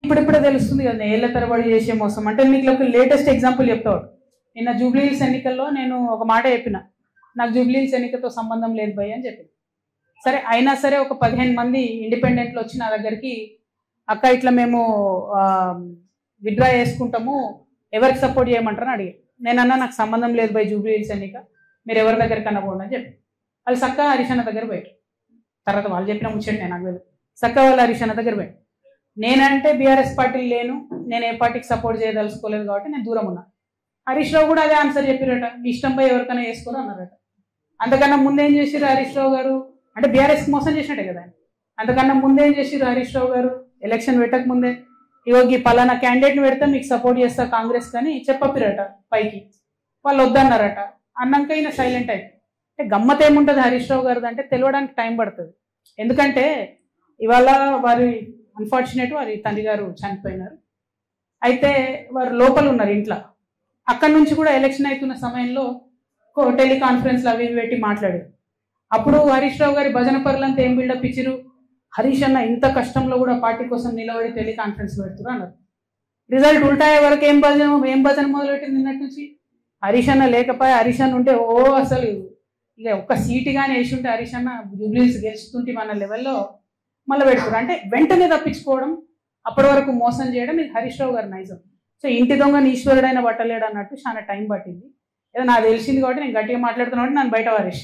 ఇప్పుడిప్పుడే తెలుస్తుంది కదా ఏళ్ల తరబడి చేసే మోసం. అంటే మీకు ఒక లేటెస్ట్ ఎగ్జాంపుల్ చెప్తాడు. నిన్న జూబ్లీహిల్స్ ఎన్నికల్లో నేను ఒక మాట చెప్పిన, నాకు జూబ్లీహిల్స్ ఎన్నికతో సంబంధం లేదు భయ్ అని చెప్పిన. సరే అయినా సరే ఒక 15 మంది ఇండిపెండెంట్లు వచ్చి నా దగ్గరికి, అక్క ఇట్లా మేము విత్డ్రా చేసుకుంటాము, ఎవరికి సపోర్ట్ చేయమంటారని అడిగాను. నేను అన్నా నాకు సంబంధం లేదు భయ్ జూబ్లీహిల్స్ ఎన్నిక, మీరు ఎవరి దగ్గరికి అన్నపోండి అని చెప్పి వాళ్ళు చక్క హరీష్ అన్న దగ్గర పోయారు. తర్వాత వాళ్ళు చెప్పిన ముచ్చండి నాకు తెలియదు. చక్క వాళ్ళు హరీష్ అన్న దగ్గర పోయారు. నేనంటే బీఆర్ఎస్ పార్టీ లేను, నేను ఏ పార్టీకి సపోర్ట్ చేయదలుచుకోలేదు కాబట్టి నేను దూరం ఉన్నా. హరీష్ రావు కూడా అదే ఆన్సర్ చెప్పారట, మీ ఇష్టంపై ఎవరికైనా వేసుకోరు అన్నారట. అంతకన్నా ముందేం చేసిరు హరీష్ రావు గారు అంటే బీఆర్ఎస్కి మోసం చేసినట్టే కదా. అంతకన్నా ముందేం చేసిరు హరీష్ రావు గారు, ఎలక్షన్ పెట్టక ముందే ఇవోగి పలానా క్యాండిడేట్ని పెడితే మీకు సపోర్ట్ చేస్తా కాంగ్రెస్ కానీ చెప్పపిరట పైకి, వాళ్ళు వద్దన్నారట. అన్నాక ఈయన సైలెంట్ అయిపోయి. అంటే గమ్మత్ ఏముంటుంది హరీష్ రావు గారిది అంటే తెలియడానికి టైం పడుతుంది. ఎందుకంటే ఇవాళ వారి అన్ఫార్చునేట్ వారి తండ్రి గారు చనిపోయినారు. అయితే వారు లోపల ఉన్నారు ఇంట్లో. అక్కడి నుంచి కూడా ఎలక్షన్ అవుతున్న సమయంలో టెలికాన్ఫరెన్స్లు అవి పెట్టి మాట్లాడారు. అప్పుడు హరీష్ రావు గారి భజన పరులంతా ఏం బిల్డప్ ఇచ్చిరు, హరీష్ అన్న ఇంత కష్టంలో కూడా పార్టీ కోసం నిలబడి టెలికాన్ఫరెన్స్ పెడుతున్నారు అన్నారు. రిజల్ట్ ఉల్టాయే వరకు ఏం భజన మొదలుపెట్టింది నిన్నటి నుంచి. హరీష్ అన్న లేకపోయా, హరీష్ అన్న ఉంటే అసలు ఇక ఒక్క సీటు కానీ వేసి ఉంటే హరీష్ అన్న జూబ్లీహిల్స్ గెలుస్తుంటే మన లెవెల్లో మళ్ళీ పెడుతున్నారు. అంటే వెంటనే తప్పించుకోవడం, అప్పటి వరకు మోసం చేయడం, ఇది హరీష్ రావు గారి నైజం. సో ఇంటి దొంగని ఈశ్వరుడైన పట్టలేడు అన్నట్టు చాలా టైం పట్టింది. ఏదో నాకు తెలిసింది కాబట్టి నేను గట్టిగా మాట్లాడుతున్నా కాబట్టి నన్ను బయట హరీష్